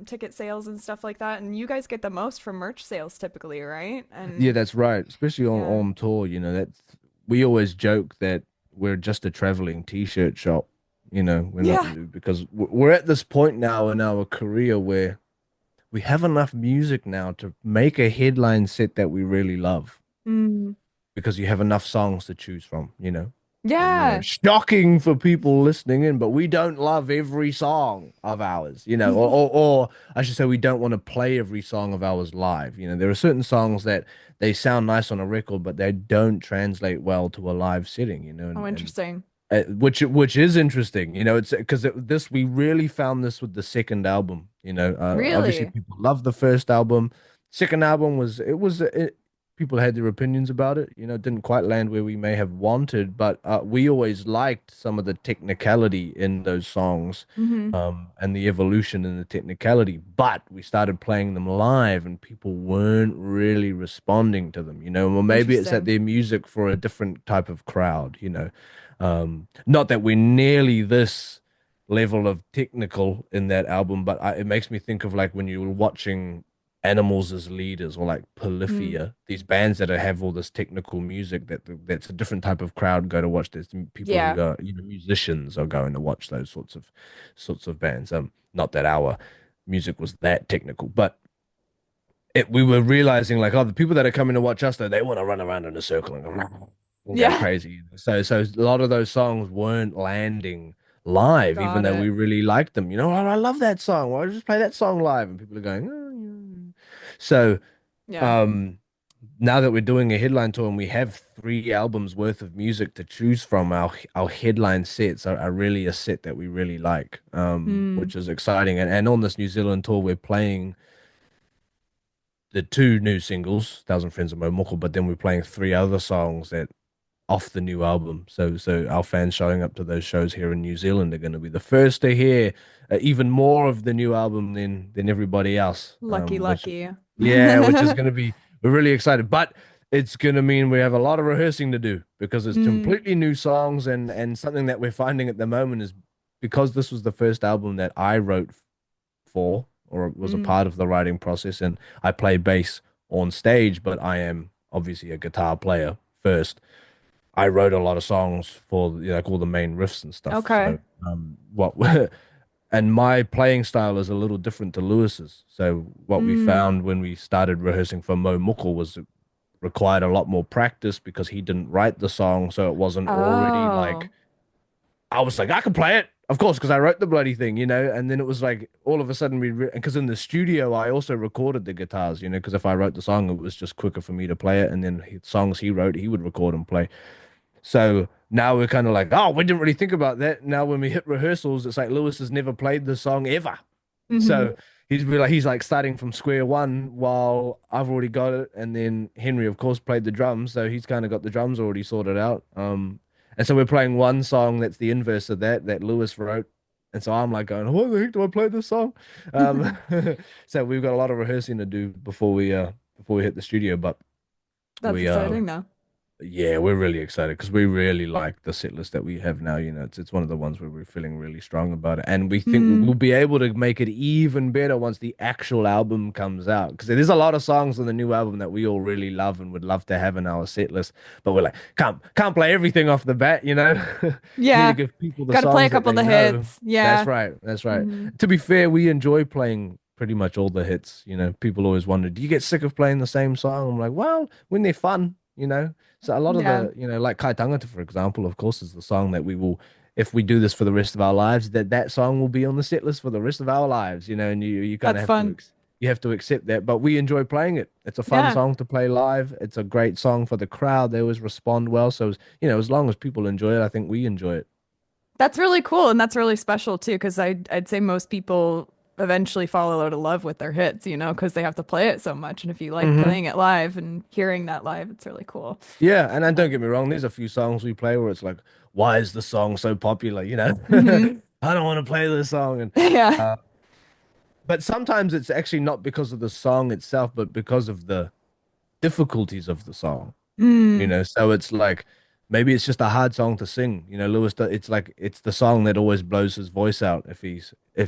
ticket sales and stuff like that, and you guys get the most from merch sales typically, right? And Yeah, that's right. Especially on yeah. tour, that's we always joke that we're just a traveling t-shirt shop. We're not Yeah. because we're at this point now in our career where we have enough music now to make a headline set that we really love Mm. because you have enough songs to choose from, And Yeah. shocking for people listening in, but we don't love every song of ours, or I should say we don't want to play every song of ours live. There are certain songs that they sound nice on a record, but they don't translate well to a live setting, Oh, and interesting. which is interesting. It's because this we really found this with the second album. Obviously Really? people love the first album. Second album people had their opinions about it. It didn't quite land where we may have wanted, but we always liked some of the technicality in those songs, Mm-hmm. and the evolution in the technicality. But we started playing them live, and people weren't really responding to them. Or maybe it's that Interesting. their music for a different type of crowd. Not that we're nearly this level of technical in that album, but it makes me think of like when you were watching Animals as Leaders or like Mm. Polyphia, these bands that have all this technical music that's a different type of crowd go to watch. There's people who Yeah. go, musicians are going to watch those sorts of bands. Not that our music was that technical, but we were realizing like, oh, the people that are coming to watch us though, they want to run around in a circle and go Yeah. crazy. So a lot of those songs weren't landing live, even Got though we it. really liked them. Oh, I love that song. Why don't you just play that song live? And people are going, oh, yeah. So Yeah. um now that we're doing a headline tour and we have 3 albums worth of music to choose from, our headline sets are really a set that we really like, Mm. which is exciting. And on this New Zealand tour, we're playing the 2 new singles, Thousand Friends of Momoko, but then we're playing 3 other songs that off the new album. So our fans showing up to those shows here in New Zealand are going to be the first to hear even more of the new album than everybody else. Lucky, Which lucky. which is going to be we're really excited, but it's going to mean we have a lot of rehearsing to do because it's Mm. completely new songs, and something that we're finding at the moment is because this was the first album that I wrote for or was a Mm. part of the writing process, and I play bass on stage, but I am obviously a guitar player first. I wrote a lot of songs for like all the main riffs and stuff. Okay. So what and my playing style is a little different to Lewis's. So what we Mm. found when we started rehearsing for Mo Mukul was it required a lot more practice because he didn't write the song, so it wasn't already like Oh. I was like I can play it. Of course, because I wrote the bloody thing, and then it was like all of a sudden because in the studio I also recorded the guitars, because if I wrote the song, it was just quicker for me to play it, and then songs he wrote, he would record and play. So now we're kind of like, oh, we didn't really think about that. Now when we hit rehearsals, it's like Lewis has never played the song ever. Hmm. So he's like starting from square one while I've already got it. And then Henry, of course, played the drums, so he's kind of got the drums already sorted out. And so we're playing one song that's the inverse of that Lewis wrote. And so I'm like going, what the heck do I play this song? Um, so we've got a lot of rehearsing to do before we hit the studio, but That's we exciting though. yeah, we're really excited because we really like the set list that we have now. It's one of the ones where we're feeling really strong about it, and we think we will Mm, be able to make it even better once the actual album comes out. Because there's a lot of songs on the new album that we all really love and would love to have in our set list, but we're like, can't play everything off the bat, you know. Need to yeah. give people the Got to play a songs that couple of they the know. hits. That's Yeah. right. That's right. Hmm. To be fair, we enjoy playing pretty much all the hits. People always wonder, do you get sick of playing the same song? I'm like, well, when they're fun. So a lot of Yeah. like Kai Tangata, for example, of course, is the song that we will, if we do this for the rest of our lives, that song will be on the set list for the rest of our lives. And you kind of That's have to fun. you have to accept that. But we enjoy playing it. It's a fun Yeah. song to play live. It's a great song for the crowd. They always respond well. So as long as people enjoy it, I think we enjoy it. That's really cool and that's really special too because I'd say most people eventually fall out of love with their hits, because they have to play it so much. And if you like Hmm. playing it live and hearing that live, it's really cool. Yeah, and then don't Um, get me wrong, there's a few songs we play where it's like, why is the song so popular? mhm. I don't want to play this song, and Yeah. uh, but sometimes it's actually not because of the song itself, but because of the difficulties of the song. Mm. So it's like maybe it's just a hard song to sing. It's like it's the song that always blows his voice out if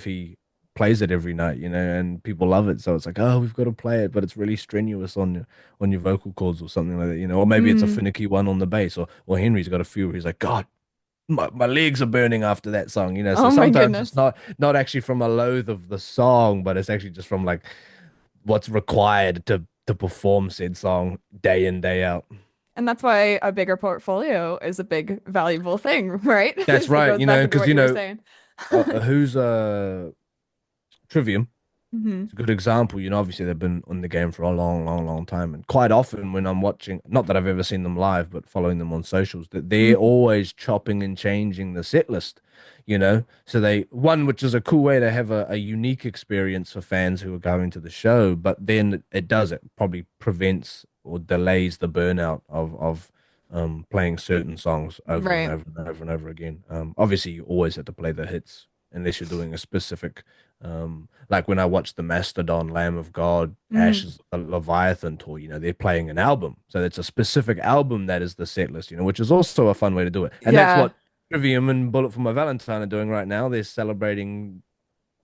he plays it every night, and people love it. So it's like, oh, we've got to play it, but it's really strenuous on your vocal cords or something like that. Or maybe it's a Mm. finicky one on the bass, or Henry's got a few where he's like, God, my legs are burning after that song. So Oh my sometimes it's goodness. not actually from a loathe of the song, but it's actually just from like what's required to perform said song day in, day out. And that's why a bigger portfolio is a big valuable thing, right? That's It right, goes back into because what you were saying. who's Trivium. Hmm. It's a good example. Obviously they've been in the game for a long, long, long time, and quite often when I'm watching, not that I've ever seen them live, but following them on socials, that they're always chopping and changing the set list. So which is a cool way to have a unique experience for fans who are going to the show, but then it probably prevents or delays the burnout of playing certain songs over and Right. over and over and over again. Obviously you always have to play the hits unless you're doing a specific like when I watched the Mastodon, Lamb of God, Mm. Ashes of Leviathan tour, they're playing an album. So it's a specific album that is the set list, which is also a fun way to do it. And that's Yeah. what Trivium and Bullet for My Valentine are doing right now. They're celebrating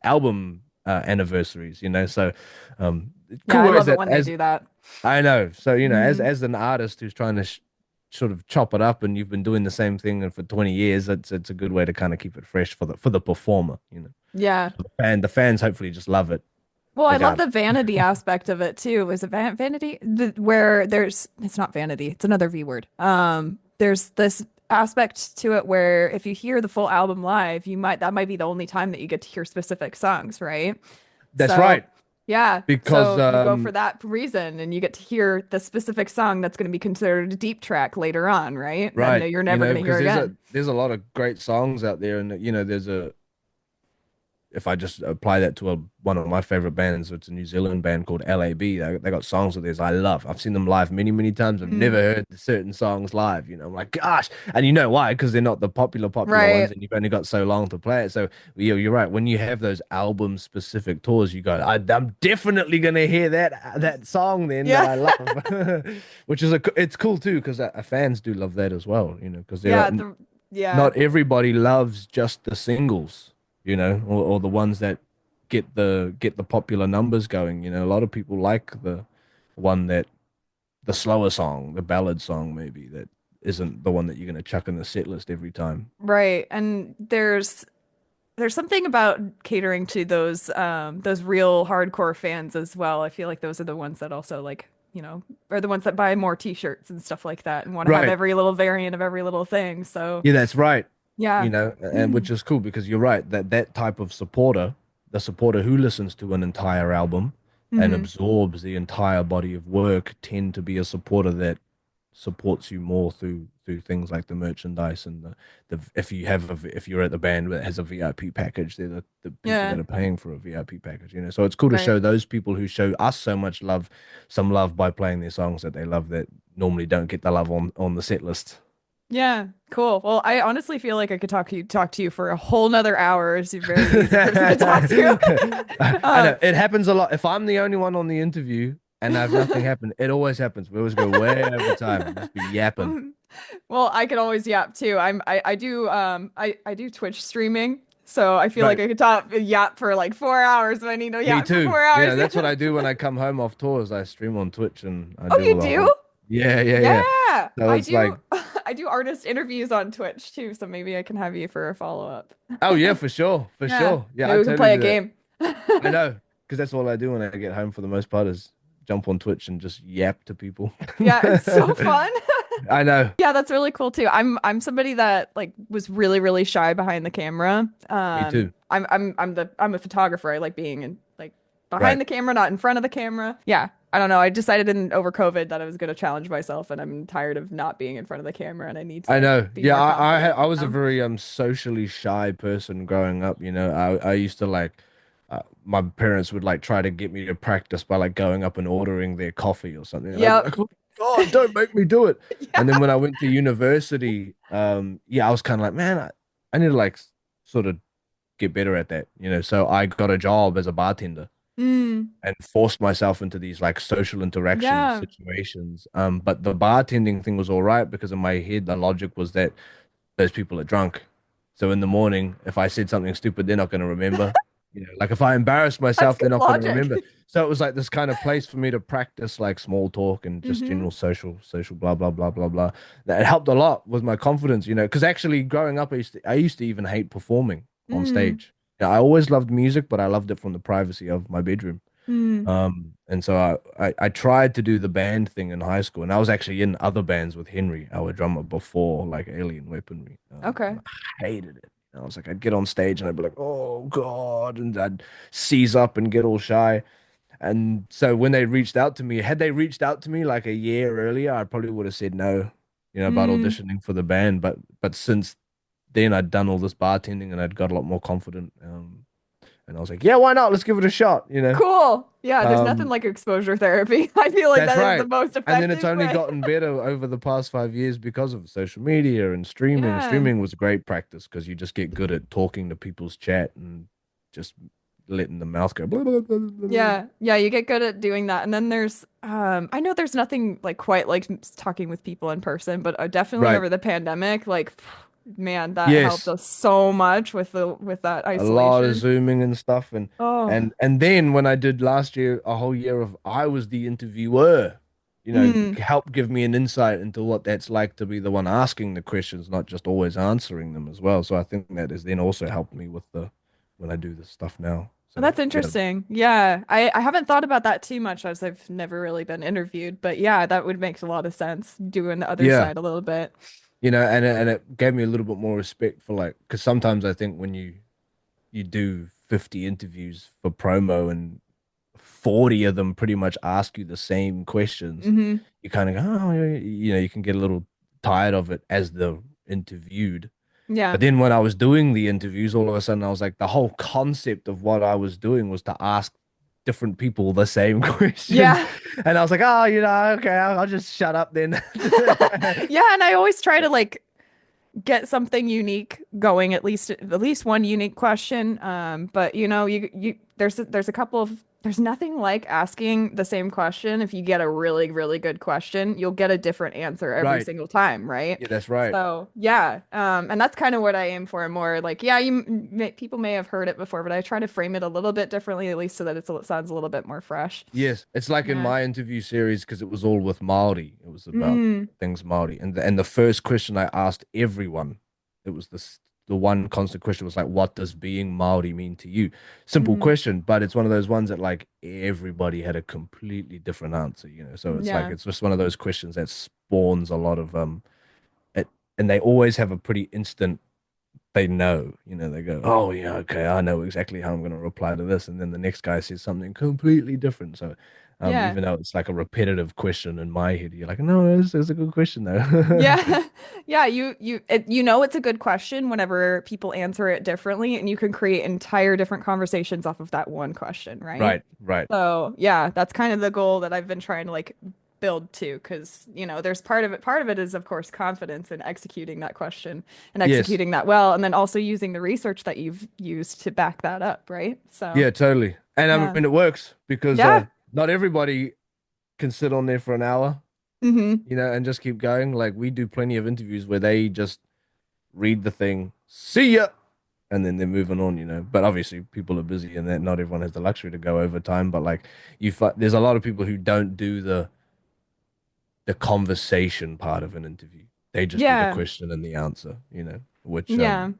album anniversaries. So Yeah, cool I ways love it that when they as do that. I know. So, as Hmm. as an artist who's trying to sort of chop it up and you've been doing the same thing for 20 years, it's a good way to kind of keep it fresh for the performer. Yeah. And the fans hopefully just love it Well, I love regardless. the vanity aspect of it too. Is it vanity? Where it's not vanity, it's another V word. There's this aspect to it where if you hear the full album live, that might be the only time that you get to hear specific songs, right? That's So, right. yeah. Because So you go for that reason and you get to hear the specific song that's going to be considered a deep track later on, right? That no, right, you're never going to hear because again. there's a lot of great songs out there, and there's a if I just apply that to one of my favorite bands, it's a New Zealand band called LAB. They got songs of theirs I love. I've seen them live many, many times. I've never Mm. heard certain songs live. I'm like, gosh, and you know why? Because they're not the popular ones, Right. and you've only got so long to play it. So you're right. When you have those album specific tours, you go, I'm definitely gonna hear that song then that Yeah. I love, which is it's cool too because fans do love that as well. Because Yeah, yeah. not everybody loves just the singles, or the ones that get the popular numbers going. A lot of people like the one that the slower song, the ballad song, maybe that isn't the one that you're going to chuck in the set list every time. Right. And there's something about catering to those real hardcore fans as well. I feel like those are the ones that also like, are the ones that buy more t-shirts and stuff like that and want to have Right. every little variant of every little thing. So, Yeah, that's right. yeah. And which is cool because you're right that type of supporter, the supporter who listens to an entire album and Hmm. absorbs the entire body of work, tend to be a supporter that supports you more through things like the merchandise and the if you're at the band that has a VIP package, they're the people Yeah. that are paying for a VIP package, you know. So it's cool to Right. show those people who show us so much love, some love by playing their songs that they love that normally don't get the love on the set list. Yeah, cool. Well, I honestly feel like I could talk to you for a whole nother hour. You're a very easy person to talk to. I know it happens a lot. If I'm the only one on the interview and I have nothing happen, it always happens. We always go way over time. Just be yapping. Um, well, I could always yap too. I do I do Twitch streaming, so I feel like Right. I could talk yap for like 4 hours if I need to Me yap for too. 4 hours. Yeah, that's what I do when I come home off tours. I stream on Twitch and I Oh, do you the do? whole. Yeah, yeah, yeah. Yeah, So I it's do. like, I do artist interviews on Twitch too, so maybe I can have you for a follow-up. oh yeah, for sure, for Yeah, sure. Yeah, maybe I we can totally play a do that. game. I know, because that's all I do when I get home for the most part is jump on Twitch and just yap to people. Yeah, it's so fun. I know. Yeah, that's really cool too. I'm somebody that like was really really shy behind the camera. Me too. I'm a photographer. I like being in like behind Right. the camera, not in front of the camera. Yeah, I don't know. I decided in over COVID that I was going to challenge myself, and I'm tired of not being in front of the camera, and I need I to know. be Yeah, more confident. I was a very socially shy person growing up, you know. I used to like my parents would like try to get me to practice by like going up and ordering their coffee or something. And I'd be Yep. like, "Oh God, don't make me do it." Yeah. And then when I went to university, yeah, I was kind of like, man, I need to like sort of get better at that, you know. So I got a job as a bartender Mm. and forced myself into these like social interaction Yeah. situations. But the bartending thing was all right because in my head the logic was that those people are drunk. So in the morning, if I said something stupid, they're not going to remember. You know, like if I embarrass That's myself, they're good not going to logic. remember. So it was like this kind of place for me to practice like small talk and just Hmm. general social blah blah blah blah blah. That helped a lot with my confidence, you know, because actually growing up, I used to even hate performing on Mm. stage. Yeah, I always loved music, but I loved it from the privacy of my bedroom. Mm. And so I tried to do the band thing in high school, and I was actually in other bands with Henry, our drummer, before like Alien Weaponry, and Okay. I hated it. I was like, I'd get on stage and I'd be like, oh God, and I'd seize up and get all shy. And so when they reached out to me, had they reached out to me like a year earlier, I probably would have said no, you know, about Mm. auditioning for the band. But since then, I'd done all this bartending and I'd got a lot more confident. And I was like, yeah, why not? Let's give it a shot, you know. Cool. Yeah, there's nothing Um, like exposure therapy. I feel like That's that is the right. most And then it's effective only way. gotten better over the past 5 years because of social media and streaming. Yeah. Streaming was great practice because you just get good at talking to people's chat and just letting the mouth go. Blah, blah, blah, blah, blah. Yeah. Yeah, you get good at doing that. And then there's I know there's nothing like quite like talking with people in person, but definitely Right. over the pandemic, like man, that helped Yes. us so much with that A lot of isolation. zooming and stuff. And Oh. and then when I did last year, a whole year of I was the interviewer, you know, Mm. help give me an insight into what that's like to be the one asking the questions, not just always answering them as well. So I think that has then also helped me with the when I do this stuff now. So That's yeah. interesting. Yeah. I haven't thought about that too much as I've never really been interviewed, but yeah, that would make a lot of sense doing the other Yeah. side a little bit. You know, and it gave me a little bit more respect for like, because sometimes I think when you do 50 interviews for promo and 40 of them pretty much ask you the same questions, Hmm. you kind of go, oh, yeah, you know, you can get a little tired of it as the interviewed. Yeah. But then when I was doing the interviews, all of a sudden I was like, the whole concept of what I was doing was to ask different people the same questions. Yeah. And I was like, oh, you know, okay, I'll just shut up then. Yeah, and I always try to like get something unique going, at least one unique question. But you there's a couple of there's nothing like asking the same question. If you get a really, really good question, you'll get a different answer every Right. single time, right? Yeah, that's right. So yeah, and that's kind of what I aim for. More like, yeah, people may have heard it before, but I try to frame it a little bit differently, at least so that it sounds a little bit more fresh. Yes, it's like in Yeah. my interview series because it was all with Māori. It was about Mm, things Māori, and the first question I asked everyone, it was the one constant question was like, "What does being Māori mean to you?" Simple mm, question, but it's one of those ones that like everybody had a completely different answer, you know. So it's like yeah. it's just one of those questions that spawns a lot of it, and they always have a pretty instant they know, you know, they go, oh, yeah, okay, I know exactly how I'm going to reply to this. And then the next guy says something completely different. So, Yeah. Even though it's like a repetitive question in my head, you're like, no, it's a good question though. Yeah. Yeah, you know it's a good question whenever people answer it differently and you can create entire different conversations off of that one question, right? Right, right. So, yeah, that's kind of the goal that I've been trying to like build to because, there's part of it is of course confidence in executing that question and Yes. executing that well and then also using the research that you've used to back that up, right? So, Yeah, totally. And I yeah. mean, it works because Yeah. not everybody can sit on there for an hour, Hmm. and just keep going. Like we do plenty of interviews where they just read the thing, see ya, and then they're moving on, But obviously, people are busy and that not everyone has the luxury to go over time. But like there's a lot of people who don't do the conversation part of an interview. They just do the Yeah. question and the answer, which Yeah.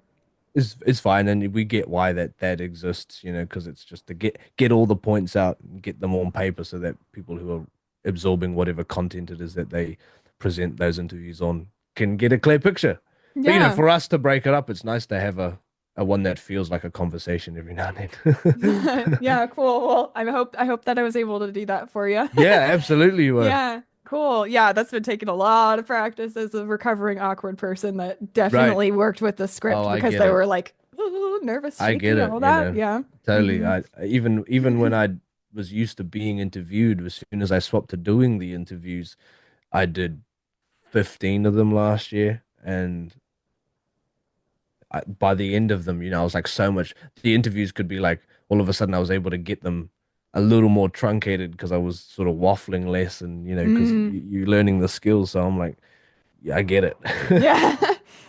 is fine, and we get why that exists, because it's just to get all the points out and get them on paper so that people who are absorbing whatever content it is that they present those interviews on can get a clear picture. But Yeah. for us to break it up, it's nice to have a one that feels like a conversation every now and then. Yeah, cool. Well, I hope that I was able to do that for you. Yeah, absolutely you were. Yeah, cool. Yeah, that's been taking a lot of practice as a recovering awkward person that Right. definitely worked with the Oh, script I because get they it. were like, ooh, nervous, I get shaky, it, all that. Yeah. totally. Hmm. Even when I was used to being interviewed, as soon as I swapped to doing the interviews, I did 15 of them last year, and by the end of them, I was like so much. The interviews could be like all of a sudden I was able to get them a little more truncated because I was sort of waffling less, and because Mm. you're learning the skills. So I'm like, yeah, I get it. Yeah.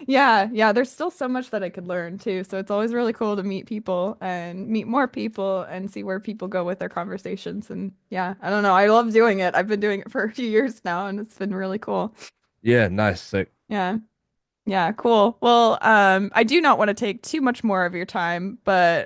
Yeah. Yeah. There's still so much that I could learn too. So it's always really cool to meet people and meet more people and see where people go with their conversations. And yeah, I don't know. I love doing it. I've been doing it for a few years now and it's been really cool. Yeah, nice. Sick. Yeah. Yeah, cool. Well, I do not want to take too much more of your time, but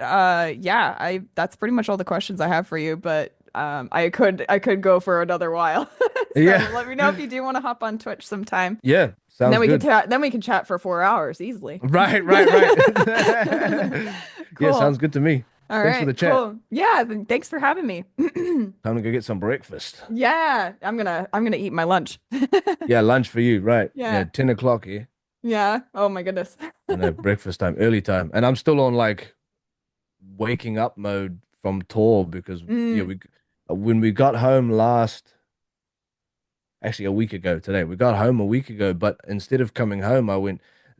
yeah, I that's pretty much all the questions I have for you, but I could go for another while. So Yeah. let me know if you do want to hop on Twitch sometime. Yeah, And then sounds we can good. chat then we can chat for 4 hours easily. Right, right, right. Yeah, sounds Cool. good to me. All Thanks for right, the chat. cool. Yeah, then thanks for having me. Time to go get some breakfast. Yeah, I'm gonna eat my lunch. Yeah, lunch for you, right? Yeah, Yeah. 10 o'clock here. Yeah. Oh my goodness. I know, breakfast time, early time. And I'm still on like waking up mode from tour because yeah, Mm, when we got home actually a week ago today, we got home a week ago, but instead of coming home,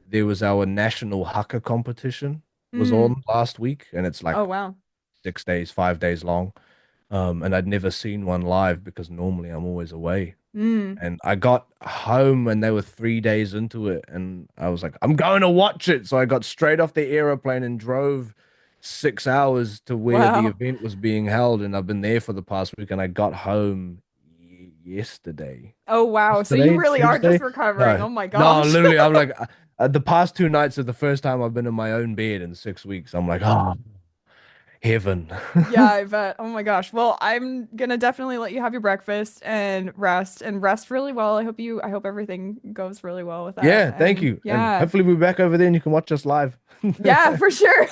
there was our national haka competition was mm. on last week, and it's Oh like wow. 6 days, 5 days long. And I'd never seen one live because normally I'm always away. Mm. And I got home and they were 3 days into it, and I was like, I'm going to watch it. So I got straight off the aeroplane and drove 6 hours to where the Wow. event was being held, and I've been there for the past week. And I got home Oh wow. So you yesterday, really are just Tuesday. recovering. No, Oh my no, gosh. literally, I'm like, the past 2 nights is the first time I've been in my own bed in 6 weeks. I'm like, oh, heaven. Yeah, I bet. Oh my gosh. Well, I'm gonna definitely let you have your breakfast and rest really well. I hope everything goes really well with that. Yeah, thank And you. And yeah. hopefully we'll be back over there and you can watch us live. Yeah, for sure.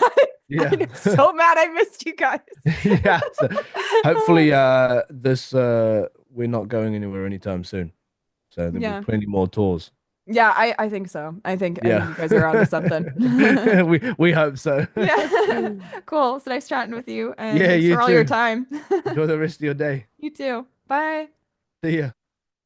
Yeah. I'm so mad I missed you guys. Yeah. So hopefully this we're not going anywhere anytime soon. So there'll be Yeah. plenty more tours. Yeah, I think so. I think Yeah. you guys are onto something. We hope so. Yeah. Cool. It's nice chatting with you and Yeah, thanks you for all your too. time. Enjoy the rest of your day. You too. Bye. See ya.